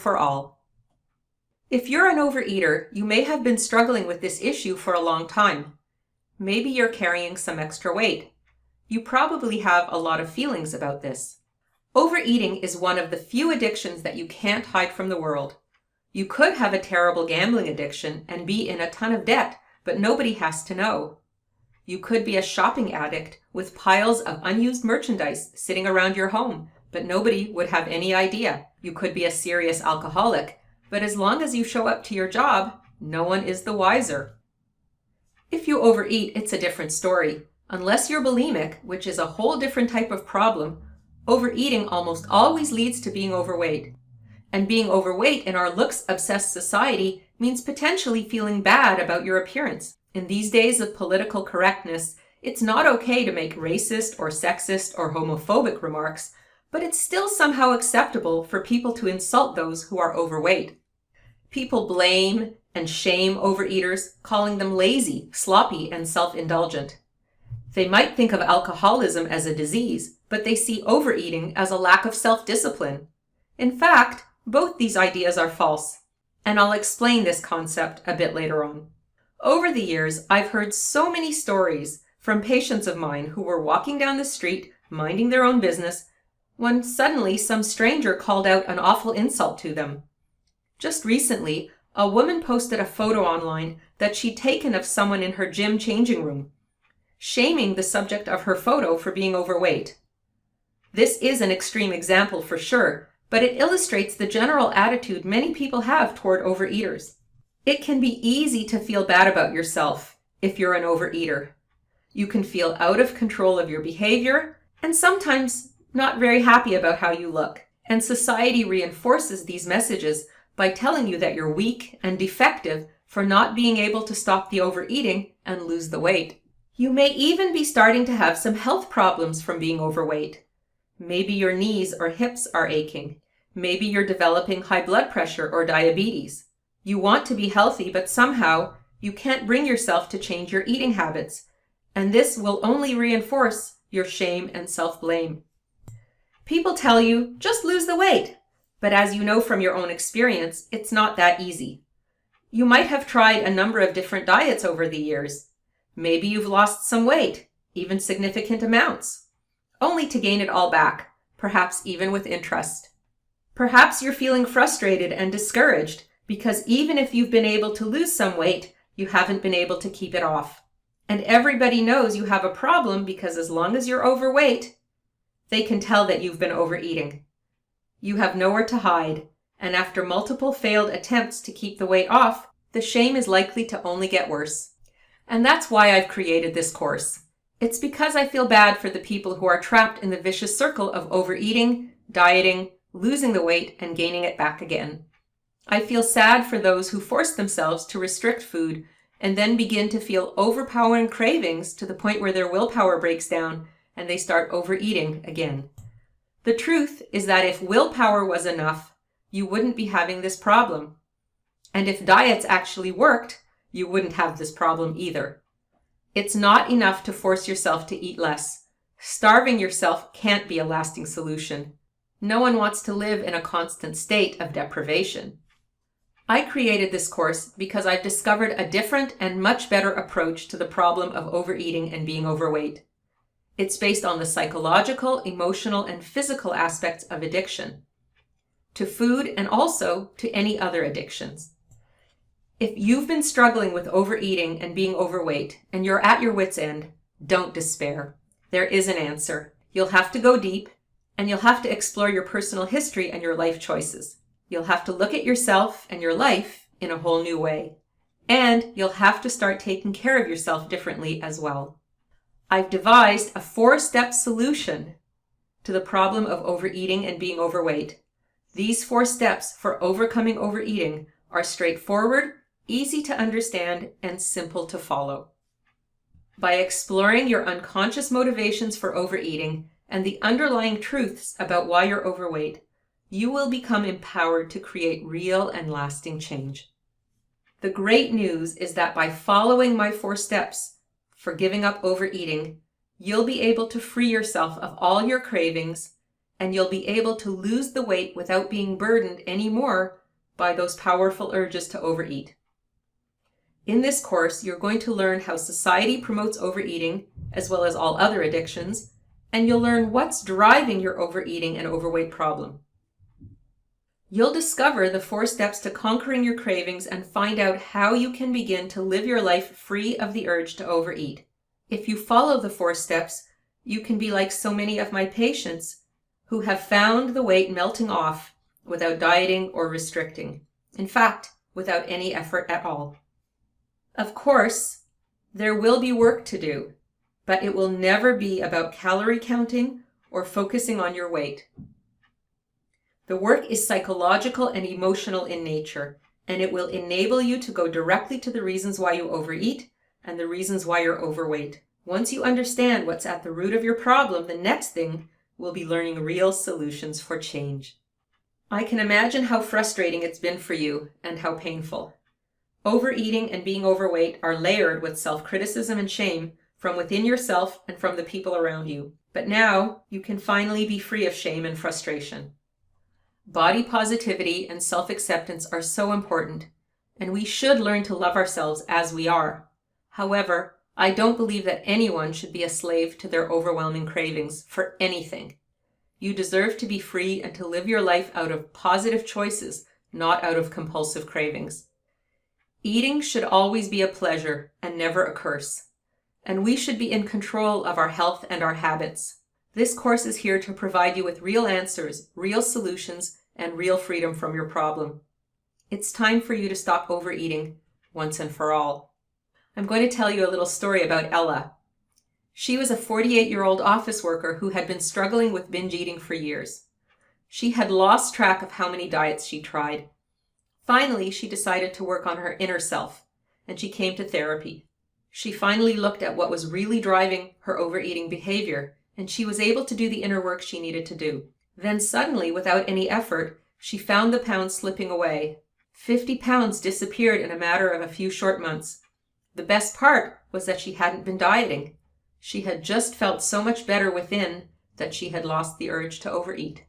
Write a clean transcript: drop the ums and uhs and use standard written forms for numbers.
for all. If you're an overeater, you may have been struggling with this issue for a long time. Maybe you're carrying some extra weight. You probably have a lot of feelings about this. Overeating is one of the few addictions that you can't hide from the world. You could have a terrible gambling addiction and be in a ton of debt, but nobody has to know. You could be a shopping addict with piles of unused merchandise sitting around your home, but nobody would have any idea. You could be a serious alcoholic, but as long as you show up to your job, no one is the wiser. If you overeat, it's a different story. Unless you're bulimic, which is a whole different type of problem, overeating almost always leads to being overweight. And being overweight in our looks-obsessed society means potentially feeling bad about your appearance. In these days of political correctness, it's not okay to make racist or sexist or homophobic remarks, but it's still somehow acceptable for people to insult those who are overweight. People blame and shame overeaters, calling them lazy, sloppy, and self-indulgent. They might think of alcoholism as a disease, but they see overeating as a lack of self-discipline. In fact, both these ideas are false, and I'll explain this concept a bit later on. Over the years, I've heard so many stories from patients of mine who were walking down the street, minding their own business, when suddenly some stranger called out an awful insult to them. Just recently, a woman posted a photo online that she'd taken of someone in her gym changing room, shaming the subject of her photo for being overweight. This is an extreme example for sure, but it illustrates the general attitude many people have toward overeaters. It can be easy to feel bad about yourself if you're an overeater. You can feel out of control of your behavior and sometimes not very happy about how you look. And society reinforces these messages by telling you that you're weak and defective for not being able to stop the overeating and lose the weight. You may even be starting to have some health problems from being overweight. Maybe your knees or hips are aching. Maybe you're developing high blood pressure or diabetes. You want to be healthy, but somehow you can't bring yourself to change your eating habits, and this will only reinforce your shame and self-blame. People tell you, just lose the weight, but as you know from your own experience, it's not that easy. You might have tried a number of different diets over the years. Maybe you've lost some weight, even significant amounts, only to gain it all back, perhaps even with interest. Perhaps you're feeling frustrated and discouraged because even if you've been able to lose some weight, you haven't been able to keep it off. And everybody knows you have a problem because as long as you're overweight, they can tell that you've been overeating. You have nowhere to hide, and after multiple failed attempts to keep the weight off, the shame is likely to only get worse. And that's why I've created this course. It's because I feel bad for the people who are trapped in the vicious circle of overeating, dieting, losing the weight, and gaining it back again. I feel sad for those who force themselves to restrict food and then begin to feel overpowering cravings to the point where their willpower breaks down and they start overeating again. The truth is that if willpower was enough, you wouldn't be having this problem. And if diets actually worked, you wouldn't have this problem either. It's not enough to force yourself to eat less. Starving yourself can't be a lasting solution. No one wants to live in a constant state of deprivation. I created this course because I've discovered a different and much better approach to the problem of overeating and being overweight. It's based on the psychological, emotional, and physical aspects of addiction, to food and also to any other addictions. If you've been struggling with overeating and being overweight and you're at your wit's end, don't despair. There is an answer. You'll have to go deep, and you'll have to explore your personal history and your life choices. You'll have to look at yourself and your life in a whole new way. And you'll have to start taking care of yourself differently as well. I've devised a 4-step solution to the problem of overeating and being overweight. These 4 steps for overcoming overeating are straightforward, easy to understand, and simple to follow. By exploring your unconscious motivations for overeating and the underlying truths about why you're overweight, you will become empowered to create real and lasting change. The great news is that by following my 4 steps for giving up overeating, you'll be able to free yourself of all your cravings and you'll be able to lose the weight without being burdened anymore by those powerful urges to overeat. In this course, you're going to learn how society promotes overeating, as well as all other addictions, and you'll learn what's driving your overeating and overweight problem. You'll discover the 4 steps to conquering your cravings and find out how you can begin to live your life free of the urge to overeat. If you follow the 4 steps, you can be like so many of my patients who have found the weight melting off without dieting or restricting. In fact, without any effort at all. Of course, there will be work to do, but it will never be about calorie counting or focusing on your weight. The work is psychological and emotional in nature, and it will enable you to go directly to the reasons why you overeat and the reasons why you're overweight. Once you understand what's at the root of your problem, the next thing will be learning real solutions for change. I can imagine how frustrating it's been for you and how painful. Overeating and being overweight are layered with self-criticism and shame from within yourself and from the people around you. But now you can finally be free of shame and frustration. Body positivity and self-acceptance are so important, and we should learn to love ourselves as we are. However, I don't believe that anyone should be a slave to their overwhelming cravings for anything. You deserve to be free and to live your life out of positive choices, not out of compulsive cravings. Eating should always be a pleasure and never a curse, and we should be in control of our health and our habits. This course is here to provide you with real answers, real solutions, and real freedom from your problem. It's time for you to stop overeating once and for all. I'm going to tell you a little story about Ella. She was a 48-year-old office worker who had been struggling with binge eating for years. She had lost track of how many diets she tried. Finally, she decided to work on her inner self, and she came to therapy. She finally looked at what was really driving her overeating behavior, and she was able to do the inner work she needed to do. Then suddenly, without any effort, she found the pounds slipping away. 50 pounds disappeared in a matter of a few short months. The best part was that she hadn't been dieting. She had just felt so much better within that she had lost the urge to overeat.